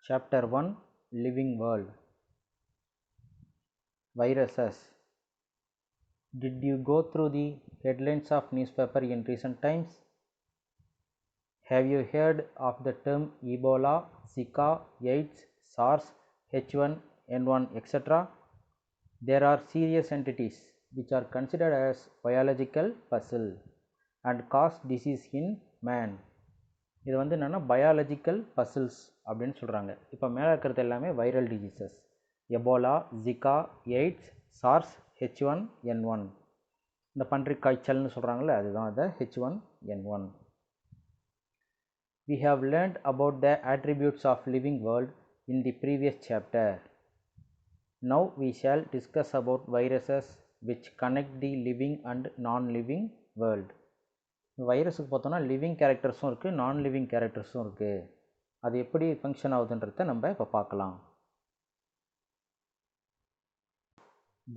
Chapter 1 Living World. Viruses. Did you go through the headlines of newspaper in recent times? Have you heard of the term Ebola, Zika, AIDS, SARS, H1N1, etc.? There are serious entities which are considered as biological puzzle and cause disease in man. இது வந்து என்னென்னா biological puzzles அப்படின்னு சொல்கிறாங்க. இப்போ மேலே இருக்கிறது எல்லாமே viral diseases. Ebola, zika, AIDS, SARS, H1N1. இந்த பன்றி காய்ச்சல்னு சொல்கிறாங்களே அதுதான் அது H1N1. We have learned about the attributes of living world in the previous chapter. Now we shall discuss about viruses which connect the living and non-living world. வைரஸுக்கு பார்த்தோன்னா living கேரக்டர்ஸும் இருக்குது, நான் living கேரக்டர்ஸும் இருக்குது. அது எப்படி ஃபங்க்ஷன் ஆகுதுன்றத நம்ம இப்போ பார்க்கலாம்.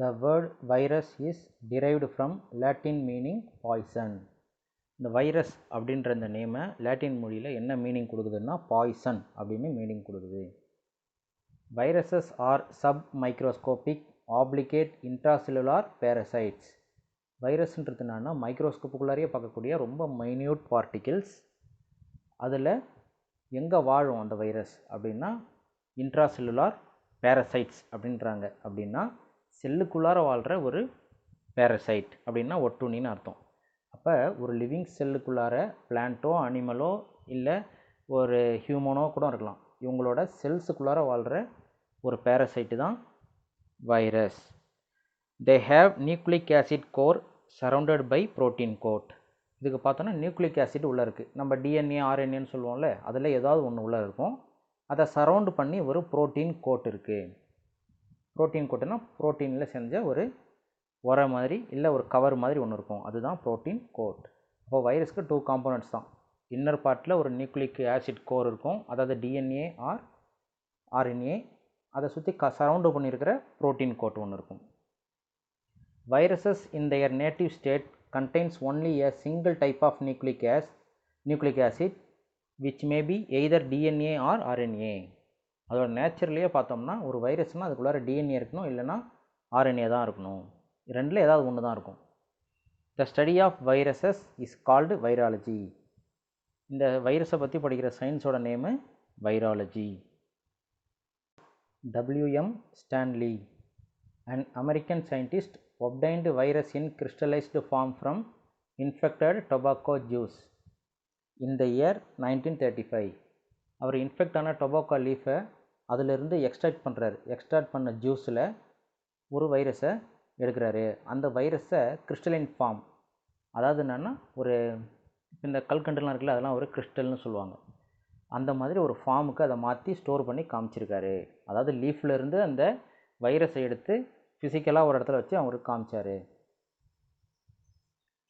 The word virus is derived from Latin meaning poison. இந்த வைரஸ் அப்படின்ற இந்த நேமை லாட்டின் மொழியில் என்ன மீனிங் கொடுக்குதுன்னா பாய்சன் அப்படின்னு மீனிங் கொடுக்குது. Viruses are submicroscopic obligate intracellular parasites. வைரஸ்ன்றது என்னன்னா மைக்ரோஸ்கோப்புக்குள்ளாரையே பார்க்கக்கூடிய ரொம்ப மைன்யூட் பார்ட்டிகிள்ஸ். அதில் எங்கே வாழும் அந்த வைரஸ் அப்படின்னா இன்ட்ராசெல்லுலார் பேரசைட்ஸ் அப்படின்றாங்க. அப்படின்னா செல்லுக்குள்ளார வாழ்கிற ஒரு பேரசைட் அப்படின்னா ஒட்டுண்ணின்னு அர்த்தம். அப்போ ஒரு லிவிங் செல்லுக்குள்ளார பிளான்ட்டோ அனிமலோ இல்லை ஒரு ஹியூமனோ கூட இருக்கலாம், இவங்களோட செல்ஸுக்குள்ளார வாழ்கிற ஒரு பேரசைட்டு தான் virus. They have nucleic acid core surrounded by protein coat. இதுக்கு பார்த்தோன்னா நியூக்ளிக் ஆசிட் உள்ளே இருக்குது. நம்ம டிஎன்ஏ ஆர்என்ஏன்னு சொல்லுவோம்ல, அதில் ஏதாவது ஒன்று உள்ளே இருக்கும். அதை சரவுண்டு பண்ணி ஒரு ப்ரோட்டீன் கோட் இருக்குது. ப்ரோட்டீன் கோட்டுன்னா ப்ரோட்டீனில் செஞ்ச ஒரு உரை மாதிரி இல்லை ஒரு கவர் மாதிரி ஒன்று இருக்கும், அதுதான் ப்ரோட்டீன் கோட். அப்போ வைரஸ்க்கு 2 காம்போனன்ட்ஸ் தான். இன்னர் பார்ட்டில் ஒரு நியூக்ளிக் ஆசிட் கோர் இருக்கும், அதாவது டிஎன்ஏ ஆர் ஆர்என்ஏ. அதை சுற்றி சரவுண்டு பண்ணியிருக்கிற ப்ரோட்டீன் கோட் ஒன்று இருக்கும். Viruses in their native state contains only a single type of nucleic acid which may be either DNA or RNA. அதோட நேச்சுரலியே பார்த்தோம்னா ஒரு வைரஸ்னால் அதுக்குள்ளார டிஎன்ஏ இருக்கணும், இல்லைனா ஆர்என்ஏ தான் இருக்கணும். ரெண்டில் ஏதாவது ஒன்று தான் இருக்கும். The study of viruses is called virology. இந்த வைரஸை பற்றி படிக்கிற சயின்ஸோட name virology. W.M. Stanley, an American scientist, obtained virus in crystallized form from infected tobacco juice in the year 1935. அவர் இன்ஃபெக்ட் ஆன டொபாக்கோ லீஃபை அதிலிருந்து எக்ஸ்ட்ராக்ட் பண்ண ஜூஸில் ஒரு வைரஸை எடுக்கிறாரு. அந்த வைரஸை கிறிஸ்டலைன் ஃபார்ம், அதாவது என்னென்னா ஒரு இந்த கல்கண்டுலாம் இருக்குல்ல, அதெல்லாம் ஒரு கிறிஸ்டல்னு சொல்லுவாங்க. அந்த மாதிரி ஒரு ஃபார்முக்கு அதை மாற்றி ஸ்டோர் பண்ணி காமிச்சிருக்காரு. அதாவது லீஃப்லேருந்து அந்த வைரஸை எடுத்து ஃபிசிக்கலாக ஒரு இடத்துல வச்சு அவருக்கு காமிச்சார்.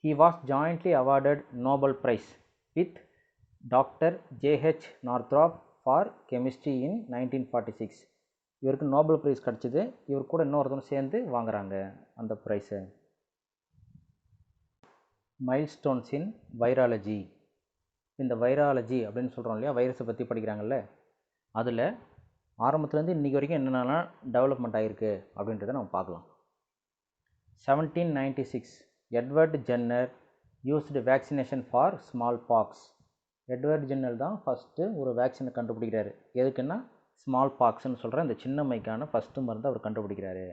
He was jointly awarded Nobel Prize with Dr. J.H. Northrop for chemistry in 1946. இவருக்கு நோபல் ப்ரைஸ் கிடச்சிது. இவர் கூட இன்னொருத்தரும் சேர்ந்து வாங்குறாங்க அந்த ப்ரைஸை. மைல்ஸ்டோன்ஸ் இன் வைராலஜி. இந்த வைராலஜி அப்படின்னு சொல்கிறோம் இல்லையா, வைரஸை பற்றி படிக்கிறாங்கல்ல, அதில் ஆரம்பத்துலேருந்து இன்றைக்கி வரைக்கும் என்னென்னலாம் டெவலப்மெண்ட் ஆகிருக்கு அப்படின்றத நம்ம பார்க்கலாம். 1796 Edward Jenner used vaccination for small box. Edward Jenner தான் ஃபஸ்ட்டு ஒரு வேக்சினை கண்டுபிடிக்கிறாரு. எதுக்குன்னா ஸ்மால் பாக்ஸ்ன்னு சொல்கிற இந்த சின்ன மைக்கான ஃபஸ்ட்டு மருந்து அவர் கண்டுபிடிக்கிறாரு.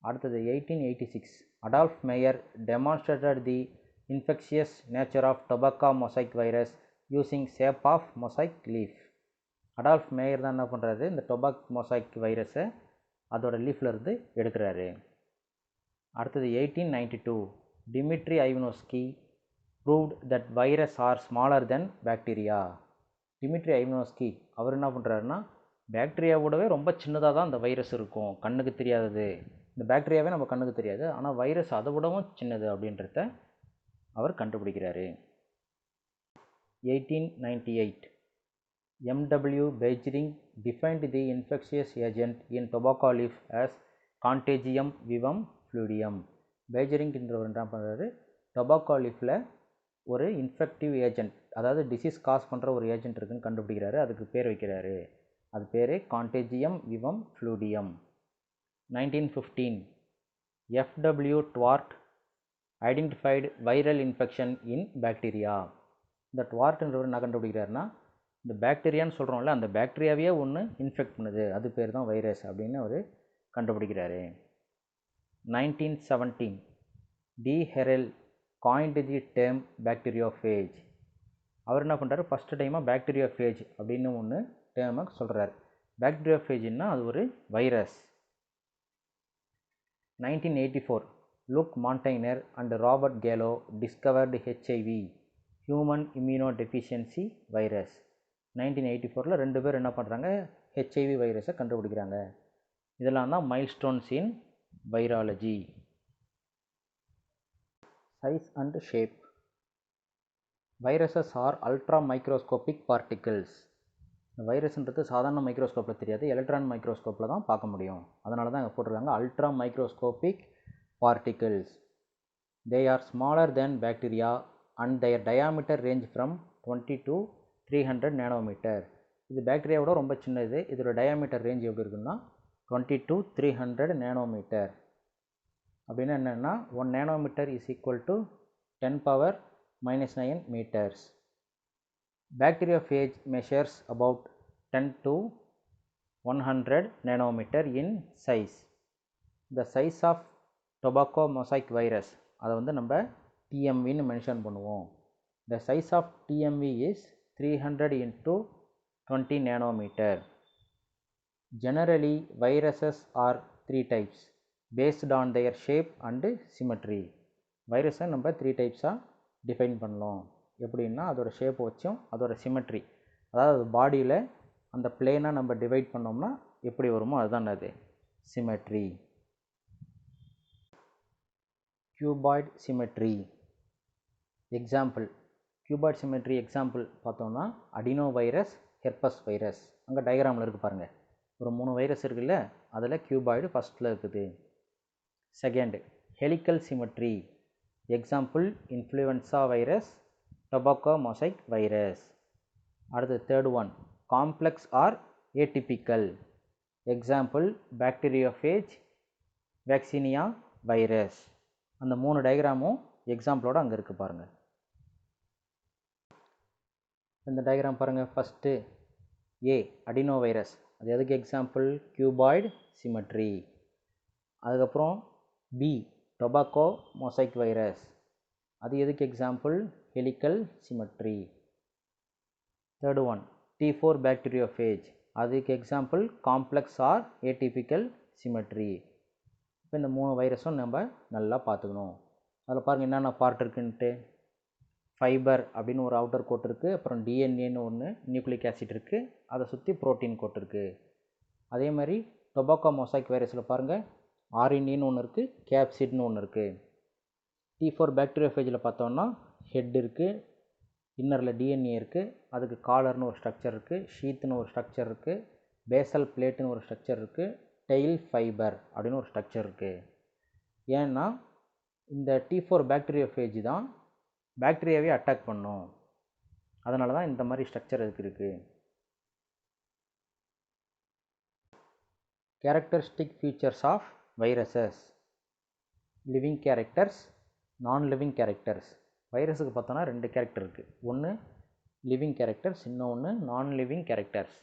அடுத்தது 1886 Adolf Mayer demonstrated the infectious nature of tobacco mosaic virus using sap of mosaic leaf. Adolf Mayer தான் என்ன பண்ணுறாரு, இந்த டொபாக் மொசைக் வைரஸை அதோட லீஃபில் இருந்து எடுக்கிறாரு. அடுத்தது 1892 Dmitri Ivanovsky proved that virus are smaller than bacteria. Dmitri Ivanovsky அவர் என்ன பண்ணுறாருன்னா, பாக்டீரியாவோடவே ரொம்ப சின்னதாக தான் இந்த வைரஸ் இருக்கும், கண்ணுக்கு தெரியாதது. இந்த பாக்டீரியாவே நம்ம கண்ணுக்கு தெரியாது, ஆனால் வைரஸ் அதை விடவும் சின்னது அப்படின்றத அவர் கண்டுபிடிக்கிறாரு. 1898 M.W. Beijing defined the infectious agent in tobacco leaf as Contagium vivum fluidium. பெய்ஜரிங்ன்றவர் என்ன பண்ணுறாரு, டொபாக்கோ லீஃபில் ஒரு இன்ஃபெக்டிவ் ஏஜென்ட், அதாவது டிசீஸ் காஸ் பண்ணுற ஒரு ஏஜென்ட் இருக்குன்னு கண்டுபிடிக்கிறாரு. அதுக்கு பேர் வைக்கிறாரு. அது பேர் contagium vivum fluidum. 1915 FW Twort identified viral infection in bacteria. இந்த ட்வார்ட்ன்றவர் என்ன கண்டுபிடிக்கிறாருன்னா, இந்த பாக்டீரியான்னு சொல்கிறோம்ல, அந்த பாக்டீரியாவே ஒன்று இன்ஃபெக்ட் பண்ணுது, அது பேர் தான் வைரஸ் அப்படின்னு அவர் கண்டுபிடிக்கிறாரு. 1917 d'Herelle coined the term bacteriophage. அவர் என்ன பண்ணுறாரு, ஃபஸ்ட்டு டைமாக பாக்டீரியோஃபேஜ் அப்படின்னு ஒன்று டேர்மை சொல்கிறார். பாக்டீரியோஃபேஜ்னா அது ஒரு virus. 1984 Luc Montagnier and Robert Gallo discovered HIV human immunodeficiency virus. 1984 ரெண்டு பேர் என்ன பண்ணுறாங்க, ஹெச்ஐவி வைரஸை கண்டுபிடிக்கிறாங்க. இதெல்லாம் தான் milestones in virology. Size and shape. Viruses R ultra microscopic particles. இந்த வைரஸ்ன்றது சாதாரண மைக்ரோஸ்கோப்பில் தெரியாது, எலக்ட்ரான் மைக்ரோஸ்கோப்பில் தான் பார்க்க முடியும். அதனால தான் இங்கே போட்டிருக்காங்க ultra microscopic particles. They are smaller than bacteria and their diameter range from 20 to 300 nanometre. இது பாக்டீரியாவோட ரொம்ப சின்னது. இதோட டயாமீட்டர் ரேஞ்ச் எப்படி இருக்குன்னா 20 to 300 நானோமீட்டர். அப்படின்னா என்னென்னா 1 nanometre is equal to 10⁻⁻9 meters. Bacteriophage measures about 10 to 100 nanometer in size. The size of tobacco mosaic virus, அதை வந்து நம்ம TMVன்னு மென்ஷன் பண்ணுவோம். The size of TMV is 300 into 20 nanometer. Generally, viruses are 3 types based on their shape and symmetry. வைரஸை நம்ம 3 டைப்ஸாக define பண்ணலாம். எப்படின்னா அதோட shape வச்சும் அதோட சிமெட்ரி, அதாவது பாடியில் அந்த பிளேனாக நம்ம டிவைட் பண்ணோம்னா எப்படி வருமோ அதுதான் அது symmetry. Cuboid symmetry example. Cuboid symmetry example பார்த்தோம்னா அடினோ வைரஸ், ஹெர்பஸ் வைரஸ். அங்கே டயக்ராமில் இருக்குது பாருங்கள், ஒரு 3 வைரஸ் இருக்குல்ல, அதில் கியூபாய்டு ஃபஸ்ட்டில் இருக்குது. Second helical symmetry example influenza virus, tobacco mosaic virus. அடுத்து third one complex or atypical example bacteriophage, vaccinia virus. அந்த 3 டயக்ராமும் எக்ஸாம்பிளோடு அங்கே இருக்குது பாருங்கள். இந்த டயக்ராம் பாருங்கள். ஃபஸ்ட்டு ஏ அடினோ வைரஸ், அது எதுக்கு எக்ஸாம்பிள் கியூபாய்டு சிமெட்ரி. அதுக்கப்புறம் பி டொபாக்கோ மொசைக் வைரஸ், அது எதுக்கு example helical symmetry. Third one T4 bacteriophage, அதுக்கு example complex or atypical symmetry. இப்போ இந்த 3 வைரஸும் நம்ம நல்லா பார்த்துக்கணும். அதில் பாருங்கள் என்னென்ன பார்ட் இருக்குன்ட்டு. ஃபைபர் அப்படின்னு ஒரு அவுட்டர் கோட் இருக்குது, அப்புறம் டிஎன்ஏன்னு ஒன்று நியூக்ளிக் ஆசிட் இருக்குது, அதை சுற்றி ப்ரோட்டீன் கோட் இருக்குது. அதே மாதிரி டொபாக்கோ மொசைக் வைரஸில் பாருங்கள் ஆர்என்ஏன்னு ஒன்று இருக்குது, கேப்சிட்னு ஒன்று இருக்குது. T4 பாக்டீரியோஃபேஜில் பார்த்தோம்னா ஹெட் இருக்குது, இன்னரில் டிஎன்ஏ இருக்குது, அதுக்கு காலர்னு ஒரு ஸ்ட்ரக்சர் இருக்குது, ஷீத்துன்னு ஒரு ஸ்ட்ரக்சர் இருக்குது, பேசல் பிளேட்டுன்னு ஒரு ஸ்ட்ரக்சர் இருக்குது, டெயில் ஃபைபர் அப்படின்னு ஒரு ஸ்ட்ரக்சர் இருக்குது. ஏன்னா இந்த T4 பாக்டீரியோஃபேஜ் தான் பாக்டீரியாவே அட்டாக் பண்ணும், அதனால தான் இந்த மாதிரி ஸ்ட்ரக்சர் அதுக்கு இருக்குது. Characteristic features of viruses. Living characters, non living characters. வைரஸுக்கு பார்த்தோன்னா 2 கேரக்டர் இருக்குது. ஒன்று லிவிங் கேரக்டர்ஸ், இன்னொன்று நான் லிவிங் கேரக்டர்ஸ்.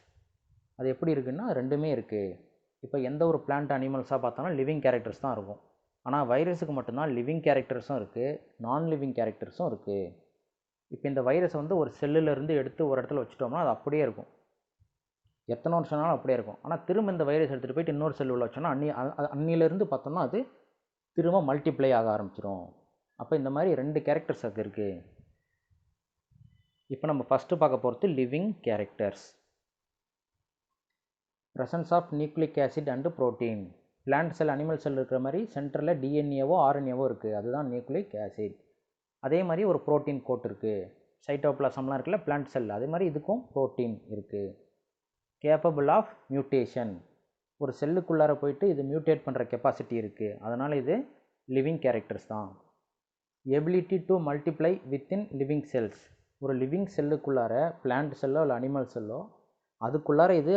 அது எப்படி இருக்குன்னா ரெண்டுமே இருக்குது. இப்போ எந்த ஒரு பிளான்ட் அனிமல்ஸாக பார்த்தோன்னா லிவிங் கேரக்டர்ஸ் தான் இருக்கும். ஆனால் வைரஸுக்கு மட்டும்தான் லிவிங் கேரக்டர்ஸும் இருக்குது, நான் லிவிங் கேரக்டர்ஸும் இருக்குது. இப்போ இந்த வைரஸை வந்து ஒரு செல்லுலேருந்து எடுத்து ஒரு இடத்துல வச்சுட்டோம்னா அது அப்படியே இருக்கும், எத்தனை வருஷம் ஆனாலும் அப்படியே இருக்கும். ஆனால் திரும்ப இந்த வைரஸ் எடுத்துகிட்டு போயிட்டு இன்னொரு செல்லுள்ள வச்சோன்னா அன்னிலேருந்து பார்த்தோம்னா அது திரும்ப மல்டிப்ளை ஆக ஆரம்பிச்சிடும். அப்போ இந்த மாதிரி 2 கேரக்டர்ஸ் அது இருக்குது. இப்போ நம்ம ஃபஸ்ட்டு பார்க்க போகிறது living characters. Presence of nucleic acid and protein. Plant cell animal cell இருக்கிற மாதிரி சென்டரில் டிஎன்ஏவோ ஆர்என்ஏவோ இருக்குது, அதுதான் நியூக்ளிக் ஆசிட். அதே மாதிரி ஒரு ப்ரோட்டீன் கோட் இருக்குது. சைட்டோபிளாசம்லாம் இருக்குல்ல பிளான்ட் செல், அதே மாதிரி இதுக்கும் ப்ரோட்டீன் இருக்குது. கேப்பபிள் ஆஃப் மியூட்டேஷன், ஒரு செல்லுக்குள்ளார போயிட்டு இது மியூட்டேட் பண்ணுற கெப்பாசிட்டி இருக்குது, அதனால் இது லிவிங் கேரக்டர்ஸ் தான். Ability to multiply within living cells, ஒரு லிவிங் செல்லுக்குள்ளார பிளான்ட் செல்லோ இல்லை அனிமல் செல்லோ அதுக்குள்ளார இது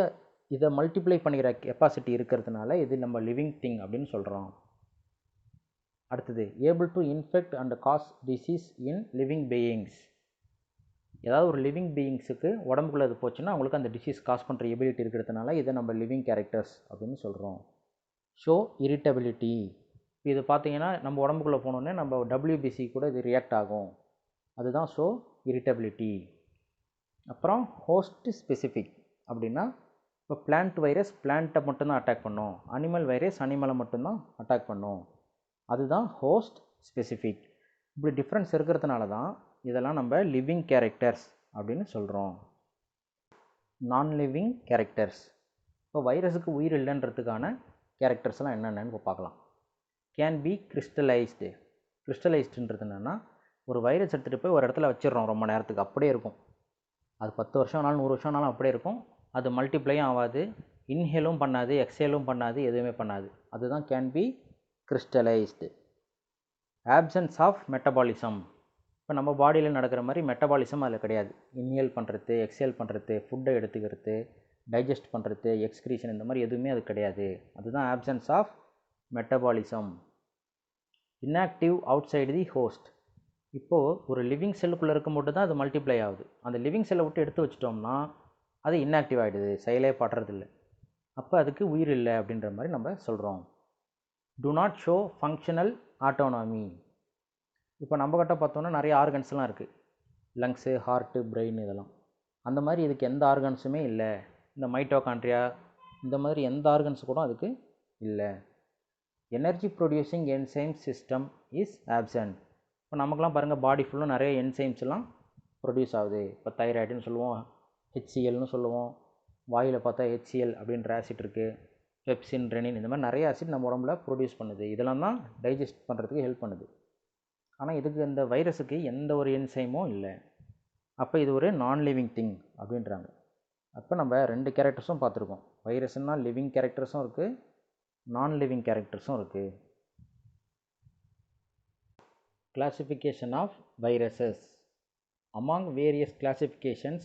இதை மல்டிப்ளை பண்ணிக்கிற கெப்பாசிட்டி இருக்கிறதுனால இது நம்ம லிவிங் திங் அப்படின்னு சொல்கிறோம். அடுத்தது able to infect and cos disease in living beings. ஏதாவது ஒரு லிவிங் பீயிங்ஸுக்கு உடம்புக்குள்ளே அது போச்சுன்னா அவங்களுக்கு அந்த டிசீஸ் காஸ் பண்ணுற எபிலிட்டி இருக்கிறதுனால இதை நம்ம லிவிங் கேரக்டர்ஸ் அப்படின்னு சொல்கிறோம். Show irritability. இது பார்த்தீங்கன்னா நம்ம உடம்புக்குள்ளே போனோன்னே நம்ம WBC கூட இது ரியாக்ட் ஆகும், அதுதான் ஷோ இரிட்டபிலிட்டி. அப்புறம் ஹோஸ்ட் ஸ்பெசிஃபிக் அப்படின்னா இப்போ பிளான்ட் வைரஸ் பிளான்ட்டை மட்டும்தான் அட்டாக் பண்ணும், அனிமல் வைரஸ் அனிமலை மட்டும்தான் அட்டாக் பண்ணும், அதுதான் ஹோஸ்ட் ஸ்பெசிஃபிக். இப்படி டிஃப்ரென்ஸ் இருக்கிறதுனால தான் இதெல்லாம் நம்ம லிவிங் கேரக்டர்ஸ் அப்படின்னு சொல்கிறோம். நான் லிவிங் கேரக்டர்ஸ். இப்போ வைரஸுக்கு உயிர் இல்லைன்றதுக்கான கேரக்டர்ஸ்லாம் என்னென்னு இப்போ பார்க்கலாம். Can be crystallised. கிறிஸ்டலைஸ்டுன்றது என்னென்னா ஒரு வைரஸ் எடுத்துகிட்டு போய் ஒரு இடத்துல வச்சிடுறோம் ரொம்ப நேரத்துக்கு, அப்படியே இருக்கும். அது 10 வருஷம் ஆனாலும் 100 வருஷம் ஆனாலும் அப்படியே இருக்கும். அது மல்டிப்ளையும் ஆகாது, இன்ஹேலும் பண்ணாது, எக்ஸேலும் பண்ணாது, எதுவுமே பண்ணாது. அதுதான் can be crystallised. Absence of metabolism. இப்போ நம்ம பாடியில் நடக்கிற மாதிரி மெட்டபாலிசம் அதில் கிடையாது. இன்ஹேல் பண்ணுறது, எக்ஸேல் பண்ணுறது, ஃபுட்டை எடுத்துக்கிறது, டைஜஸ்ட் பண்ணுறது, எக்ஸ்க்ரீஷன், இந்த மாதிரி எதுவுமே அது கிடையாது. அதுதான் absence of metabolism. Inactive outside the host. இப்போது ஒரு லிவிங் செல்லுக்குள்ளே இருக்கும்போது தான் அது மல்டிப்ளை ஆகுது. அந்த லிவிங் செல்லை விட்டு எடுத்து வச்சிட்டோம்னா அது இன்ஆக்டிவ் ஆகிடுது, செயலே படுறதில்ல. அப்போ அதுக்கு உயிர் இல்லை அப்படின்ற மாதிரி நம்ம சொல்கிறோம். Do not show functional autonomy. இப்போ நம்மக்கிட்ட பார்த்தோன்னா நிறைய ஆர்கன்ஸ்லாம் இருக்குது, லங்ஸு, ஹார்ட்டு, பிரெயின், இதெல்லாம். அந்த மாதிரி இதுக்கு எந்த ஆர்கன்ஸுமே இல்லை. இந்த மைட்டோகாண்ட்ரியா இந்த மாதிரி எந்த ஆர்கன்ஸ் கூட அதுக்கு இல்லை. Energy producing enzyme system is absent. இப்போ நமக்குலாம் பாருங்கள் பாடி ஃபுல்லாக நிறைய என்சைம்ஸ்லாம் ப்ரொடியூஸ் ஆகுது. இப்போ தைராய்டுன்னு சொல்லுவோம், HCLன்னு சொல்லுவோம், வாயில் பார்த்தா HCL அப்படின்ற ஆசிட் இருக்குது, பெப்சின், ரெனின், இந்த மாதிரி நிறைய ஆசிட் நம்ம உடம்புல ப்ரொடியூஸ் பண்ணுது. இதெல்லாம் தான் டைஜஸ்ட் பண்ணுறதுக்கு ஹெல்ப் பண்ணுது. ஆனால் இதுக்கு இந்த வைரஸுக்கு எந்த ஒரு என்சைமும் இல்லை. அப்போ இது ஒரு நான் லிவிங் திங் அப்படின்றாங்க. அப்போ நம்ம 2 கேரக்டர்ஸும் பார்த்துருக்கோம். வைரஸ்னால் லிவிங் கேரக்டர்ஸும் இருக்குது, நான் லிவிங் கேரக்டர்ஸும் இருக்குது. Classification of viruses. Among various classifications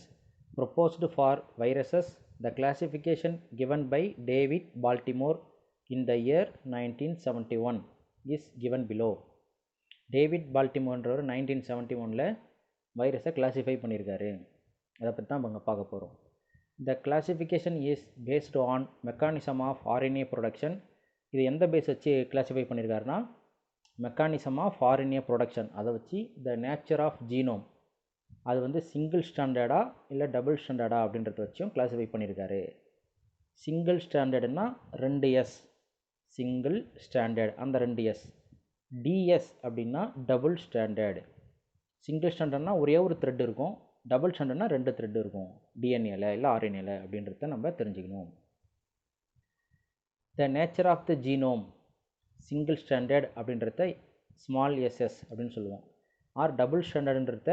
proposed for viruses, the classification given by David Baltimore in the year 1971 is given below. David பால்டிமோர்ன்றவர் 1971 வைரஸை கிளாஸிஃபை பண்ணியிருக்காரு. அதை பற்றி தான் நம்ம பார்க்க போகிறோம். The classification is based on mechanism of RNA production. இது எந்த பேஸ் வச்சு கிளாஸிஃபை பண்ணியிருக்காருன்னா மெக்கானிசம் ஆஃப் RNA ப்ரொடக்ஷன். அதை வச்சு த நேச்சர் ஆஃப் ஜீனோம், அது வந்து சிங்கிள் ஸ்டாண்டர்டா இல்லை டபுள் ஸ்டாண்டர்டா அப்படின்றத வச்சும் கிளாஸிஃபை பண்ணியிருக்காரு. சிங்கிள் ஸ்டாண்டர்டுனா 2S, சிங்கிள் ஸ்டாண்டர்ட் அந்த 2S. DS அப்படின்னா டபுள் ஸ்டாண்டர்டு. சிங்கிள் ஸ்டாண்டர்ட்னா ஒரே ஒரு த்ரெட் இருக்கும், டபுள் ஸ்டாண்டர்ட்னா 2 த்ரெட் இருக்கும், DNAல இல்லை RNAல அப்படின்றத நம்ம தெரிஞ்சுக்கணும். The nature of the genome, single standard அப்படின்றத ஸ்மால் SS அப்படின்னு சொல்லுவோம். ஆர் டபுள் ஸ்டாண்டர்டுன்றத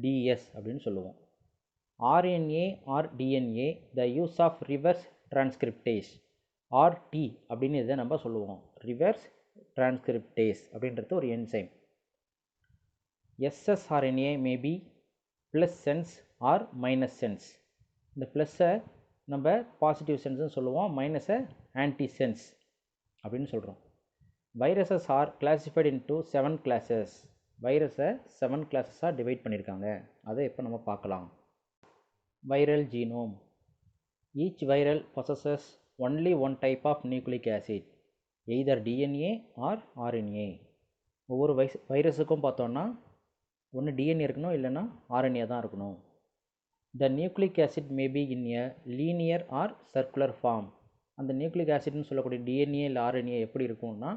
DS அப்படின்னு சொல்லுவோம். RNA or DNA the use of reverse transcriptase, RT அப்படின்னு இதை நம்ம சொல்லுவோம். ரிவர்ஸ் டிரான்ஸ்கிரிப்டேஸ் அப்படின்றது ஒரு enzyme. ssRNA may be plus sense or minus sense. இந்த ப்ளஸ்ஸை நம்ம பாசிட்டிவ் சென்ஸ்னு சொல்லுவோம், மைனஸை ஆன்டி சென்ஸ் அப்படின்னு சொல்கிறோம். Viruses R classified into 7 classes. வைரஸை 7 கிளாஸஸாக டிவைட் பண்ணியிருக்காங்க. அதை இப்போ நம்ம பார்க்கலாம். Viral genome. Each viral possesses only one type of nucleic acid, either DNA or RNA. ஒவ்வொரு வைரஸுக்கும் பார்த்தோன்னா ஒன்று DNA இருக்கணும், இல்லைன்னா RNA தான் இருக்கணும். The nucleic acid may be in a linear or circular form. அந்த நியூக்ளிக் ஆசிட்னு சொல்லக்கூடிய DNA இல்லை RNA எப்படி இருக்கும்னா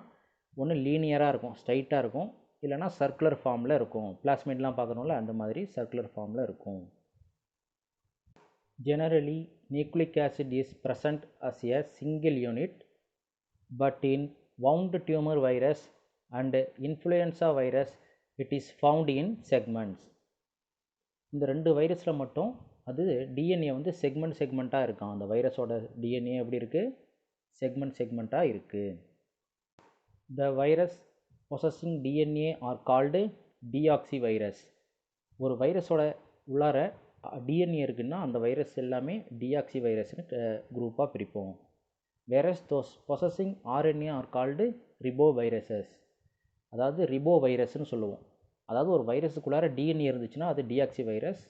ஒன்று லீனியராக இருக்கும், ஸ்ட்ரைட்டாக இருக்கும், இல்லைனா சர்க்குலர் ஃபார்மில் இருக்கும். பிளாஸ்மிட்லாம் பார்க்கணும்ல அந்த மாதிரி சர்க்குலர் ஃபார்மில் இருக்கும். Generally, nucleic acid is present as a single unit, but in wound tumor virus and influenza virus, it is found in segments. இந்த 2 வைரஸில் மட்டும் அது DNA வந்து செக்மெண்ட்டாக இருக்கும். அந்த வைரஸோட DNA எப்படி இருக்குது, செக்மெண்ட்டாக இருக்குது. The virus possessing DNA are called deoxyvirus. ஒரு வைரஸோட உள்ளார டிஎன்ஏ இருக்குன்னா அந்த வைரஸ் எல்லாமே டிஆக்சி வைரஸ்னு குரூப்பாக பிரிப்போம். whereas those possessing RNA are called riboviruses. அதாவது ரிபோ வைரஸ்னு சொல்லுவோம். அதாவது ஒரு வைரஸுக்குள்ளார டிஎன்ஏ இருந்துச்சுன்னா அது டிஆக்சி வைரஸ்,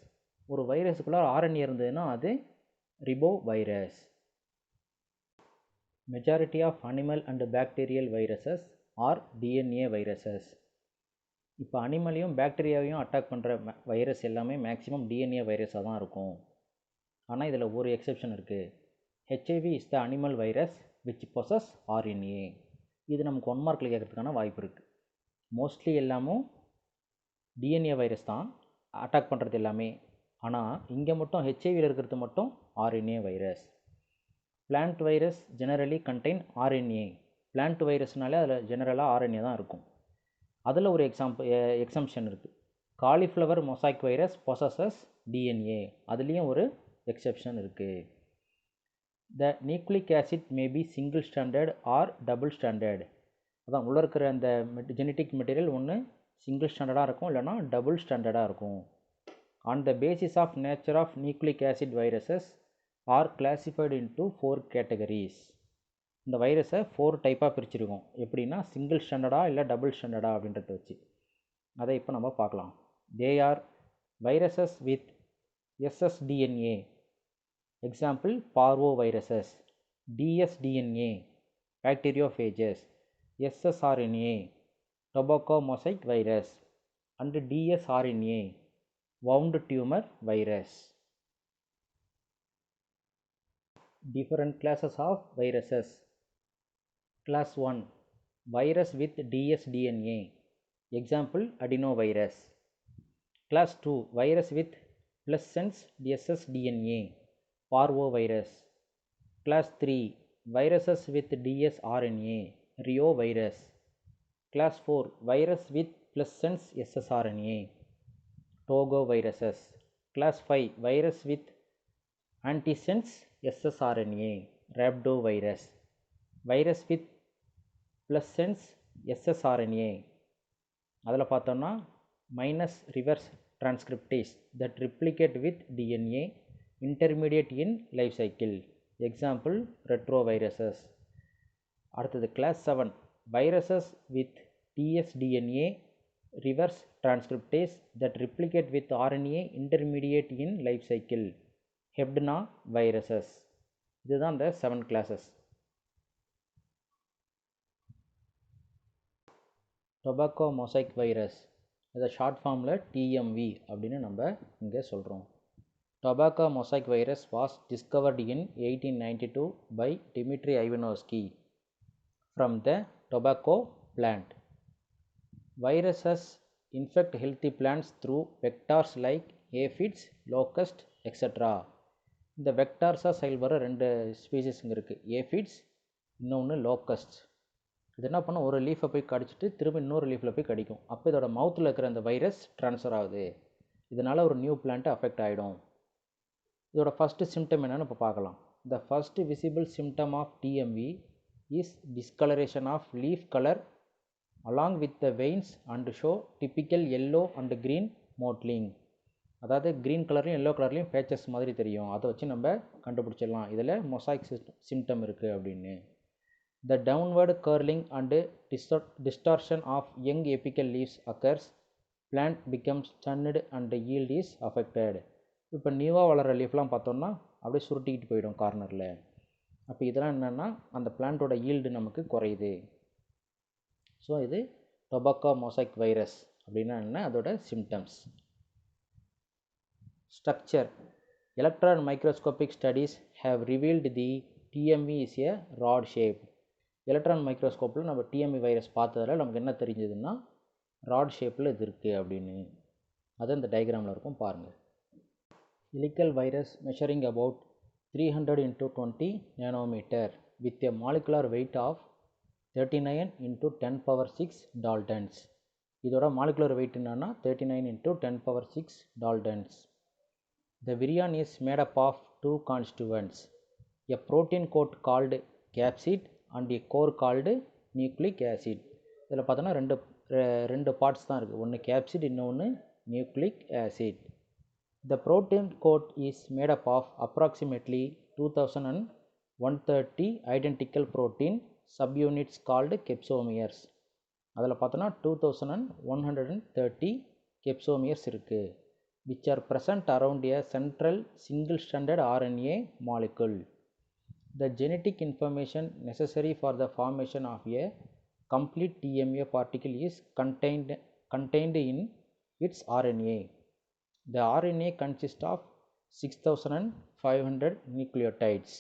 ஒரு வைரஸுக்குள்ளார ஆர்என்ஏ இருந்ததுன்னா அது ribo virus. Majority of animal and bacterial viruses are DNA viruses. இப்போ அனிமலையும் பாக்டீரியாவையும் அட்டாக் பண்ணுற வைரஸ் எல்லாமே மேக்ஸிமம் டிஎன்ஏ வைரஸாக தான் இருக்கும். ஆனால் இதில் ஒரு எக்ஸெப்ஷன் இருக்குது. HIV is the animal virus which possess RNA. இது நமக்கு 1 மார்க்கில் கேட்கறதுக்கான வாய்ப்பு இருக்குது. மோஸ்ட்லி எல்லாமும் டிஎன்ஏ வைரஸ் தான் அட்டாக் பண்ணுறது எல்லாமே. ஆனால் இங்கே மட்டும் ஹெச்ஐவியில் இருக்கிறது மட்டும் RNA virus. Plant virus generally contain RNA. Plant வைரஸ்னாலே அதில் ஜெனரலாக ஆர்என்ஏ தான் இருக்கும். அதில் ஒரு எக்ஸம்ஷன் இருக்குது. Cauliflower mosaic virus possesses DNA. அதுலேயும் ஒரு எக்ஸெப்ஷன் இருக்குது. The nucleic acid may be single standard or double standard. அதான் உள்ளே இருக்கிற அந்த ஜெனட்டிக் மெட்டீரியல் ஒன்று சிங்கிள் ஸ்டாண்டர்டாக இருக்கும், இல்லைனா டபுள் ஸ்டாண்டர்டாக இருக்கும். On the basis of nature of nucleic acid viruses are classified into 4 categories. இந்த வைரஸை 4 டைப்பாக பிரிச்சிருக்கோம். எப்படின்னா சிங்கிள் ஸ்டாண்டர்டா இல்லை டபுள் ஸ்டாண்டர்டா அப்படின்றத வச்சு. அதை இப்போ நம்ம பார்க்கலாம். They are viruses with ssDNA. Example parvo viruses. DsDNA bacteriophages. SsRNA tobacco mosaic virus and dsRNA wound tumor virus. Different classes of viruses. Class 1 virus with dsDNA. Example adenovirus. Class 2 virus with plus-sense ssDNA. parvovirus. Class 3 viruses with dsRNA. reovirus. Class 4 virus with plus-sense ssRNA. Togo viruses. Class 5 virus with antisense ssRNA. rhabdovirus. Virus with plus sense ssRNA. அதில் பார்த்தோம்னா minus reverse transcriptase that replicate with DNA intermediate in life cycle. Example retroviruses. அடுத்தது class 7 viruses with dsDNA reverse transcriptase that replicate with RNA intermediate in life cycle. Hebdna viruses. இதுதான் the 7 classes. Tobacco mosaic virus. இதை short ஃபார்மில் TMV அப்படின்னு நம்ம இங்கே சொல்கிறோம். Tobacco mosaic virus was discovered in 1892 by Dmitry Ivanovsky from the tobacco plant. Viruses infect healthy plants through vectors like aphids, locusts, etc. இந்த வெக்டார்ஸாக செயல்படுற 2 species இங்கே இருக்குது. ஏஃபிட்ஸ், இன்னொன்று லோக்கஸ்ட். இது என்ன பண்ணால் ஒரு லீஃபை போய் கடிச்சிட்டு திரும்ப இன்னொரு லீஃபில் போய் கடிக்கும். அப்போ இதோட மவுத்தில் இருக்கிற அந்த வைரஸ் ட்ரான்ஸ்ஃபர் ஆகுது. இதனால் ஒரு நியூ பிளான்ட் அஃபெக்ட் ஆகிடும். இதோட ஃபஸ்ட்டு சிம்டம் என்னென்னு இப்போ பார்க்கலாம். The first visible symptom of TMV is discolouration of leaf colour along with the veins and show typical yellow and green mottling. அதாவது க்ரீன் கலர்லையும் எல்லோ கலர்லையும் பேச்சஸ் மாதிரி தெரியும். அதை வச்சு நம்ம கண்டுபிடிச்சிடலாம் இதில் மொசாய்க் சிம்டம் இருக்குது அப்படின்னு. The downward curling and distortion of young apical leaves occurs. Plant becomes stunted and yield is affected. இப்போ நியூவாக வளர்கிற லீஃப்லாம் பார்த்தோம்னா அப்படியே சுருட்டிக்கிட்டு போயிடும் கார்னரில். அப்போ இதெல்லாம் என்னென்னா அந்த பிளான்ட்டோட ஈல்டு நமக்கு குறையுது. ஸோ இது டொபாக்கோ மொசைக் வைரஸ் அப்படின்னா என்ன, அதோட symptoms. Structure. Electron microscopic studies have revealed the TMV is a rod shape. Electron மைக்ரோஸ்கோப்பில் நம்ம டிஎம்வி வைரஸ் பார்த்ததில் நமக்கு என்ன தெரிஞ்சதுன்னா ராட் ஷேப்பில் இது இருக்குது அப்படின்னு. அது இந்த டயக்ராமில் இருக்கும் பாருங்கள். இலிக்கல் virus measuring about 300 × 20 nanometer with a molecular weight of 39 × 10⁶ Daltons. இதோட மாலிகுலர் வெயிட் என்னன்னா 39 × 10⁶ Daltons. The virion is made up of 2 constituents, a protein coat called capsid and a core called nucleic acid. இதில் பார்த்தோன்னா ரெண்டு parts தான் இருக்குது. ஒன்று capsid, இன்னொன்று nucleic acid. The protein coat is made up of approximately 2130 identical protein subunits called capsomeres. அதில் பார்த்தோன்னா 2130 capsomeres இருக்குது, which are present around a central single-stranded RNA molecule. The genetic information necessary for the formation of a complete TMA particle is contained in its RNA. The RNA consists of 6500 nucleotides.